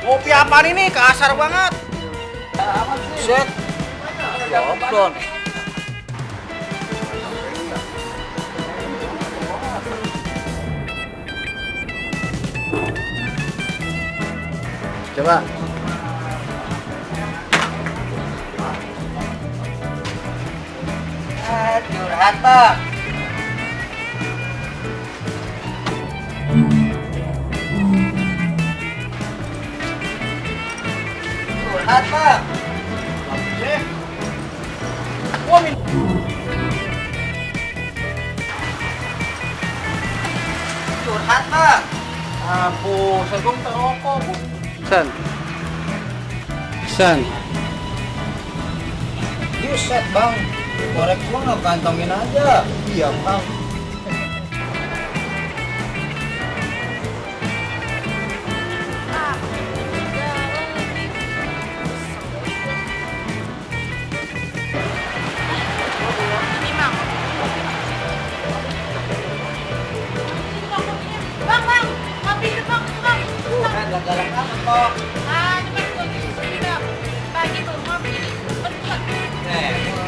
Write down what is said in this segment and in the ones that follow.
Kopi apaan ini? Kasar banget. Set. Goblok. Coba. Curhat, Bang. Curhat, Bang. Wah, curhat, Bang. Saya belum terokok, Bu. San. Set, Bang. Korek gua nggak kantongin aja. Iya, Bang. Bang, ngopi deh, Bang. Galak-galak amat, kok. Cepat gua sini, Bang. Pagi tuh ngopi. Cepet.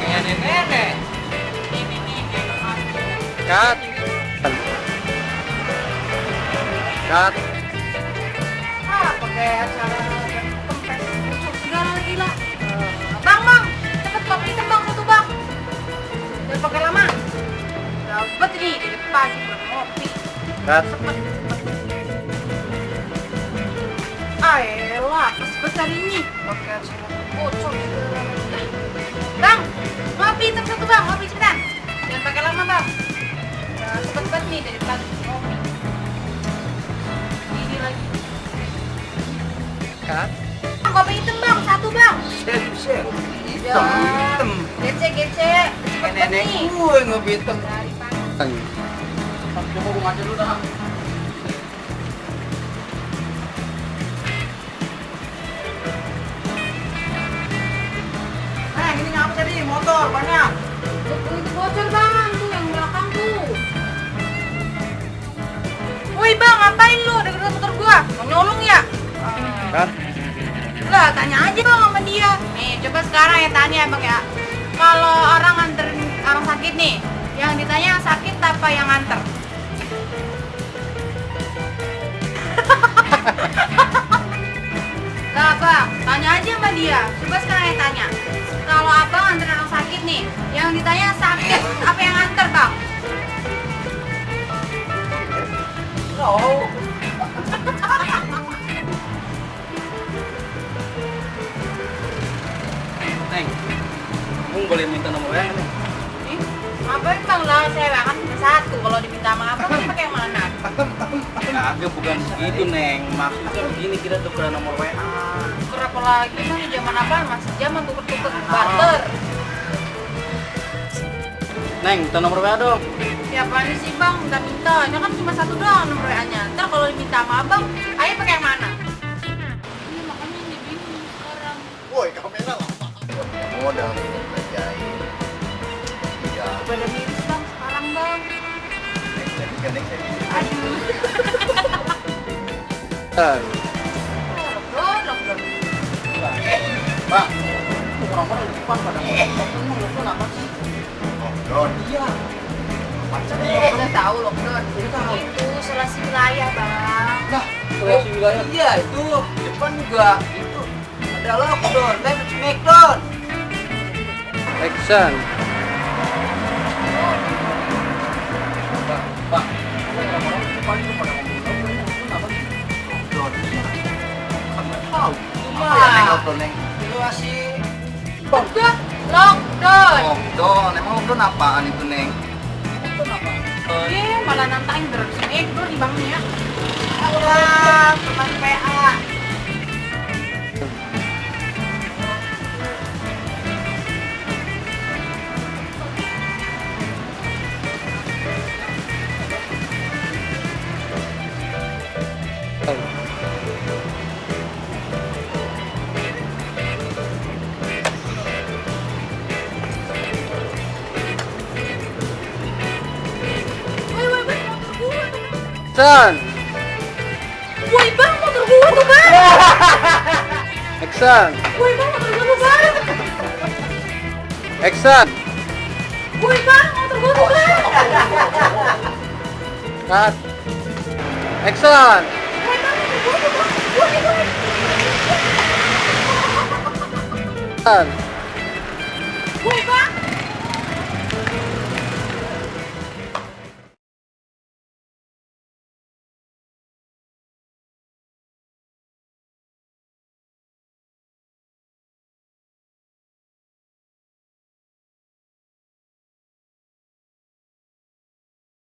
Kayak nenek. Cut. Cut. Pakai acara kempes lucu segala gila. Bang, cepet kopi hitam, Bang, satu, Bang. Jangan pakai lama. Cepet ini, di depan buat ngopi. Cut. Elah, pas besar ini. Pakai acara bocor segala. Bang, ngopi hitam satu, Bang. Ngopi cepetan. Jangan pakai lama, Bang. Cepet-cepet nih dari pagi ngopi. Ini lagi. Cut. Bang, kopi hitam, Bang. Satu, Bang. Set. Hitam. Gece. Cepet Nenek nih. gue ngopi hitam. Dari pagi. Tanya. Coba gue ngajar dulu dah. Ini ngapa tadi? Motor banyak. Itu bocor, Bang. Tuh yang belakang tuh. Woi, Bang, ngapain lu deket motor gua? Mau nyolong ya? Cut. Lah, tanya aja, Bang, sama dia. Nih, coba sekarang ya tanya, Bang, ya. Kalau orang nganterin orang sakit nih, yang ditanya yang sakit apa yang nganter? Lah, Bang, tanya aja sama dia. Coba sekarang ya tanya. Kalau Abang nganterin orang sakit nih, yang ditanya sakit apa yang nganter, Bang? No. Neng, kamu boleh minta nomor WA nih? Nih, ngapain, Bang? Lah, saya kan cuma satu. Kalau diminta sama Abang, pakai yang mana? Kagak, bukan segitu, Neng. Maksudnya begini, kita tukeran nomor WA. Berapa lagi kan di zaman apa? Masih zaman tuker-tuker barter. Neng, minta nomor WA dong. Siapa nih sih, Bang? Minta. Ini kan cuma satu doang nomor WA-nya. Ntar kalau diminta sama Abang, ayo pakai yang mana? Ini makanya ini bingung sekarang. Woi, kamera lah. Modal kerjain. Iya. Pada miris, Bang, sekarang, Bang. Next. Aduh. Lockdown. Bang, itu orang-orang di depan pada lockdown apa sih? Lockdown? Iya. Udah tahu lockdown. Itu isolasi wilayah, Bang. Nah, isolasi wilayah. Iya, itu depan juga itu ada lockdown, dan smackdown. Action. Bang, orang-orang di depan itu pada ngomong lockdown apa sih? Lockdown. Kan nggak tahu. Apa ya, Neng, lockdown, Neng? Isolasi. Lockdown. Lockdown. Lockdown, emang lockdown apaan itu, Neng? Malah nantangin terus. Bro, di banknya. Allah, teman PA. San. Woi, Bang, motor gua tuh, Bang. Action. Uy, bang, motor gue bang. Action. Uy, bang, motor gue bang. Cut. Action. Uy, bang, motor gue bang. Uy, bang. Action. Uy, bang.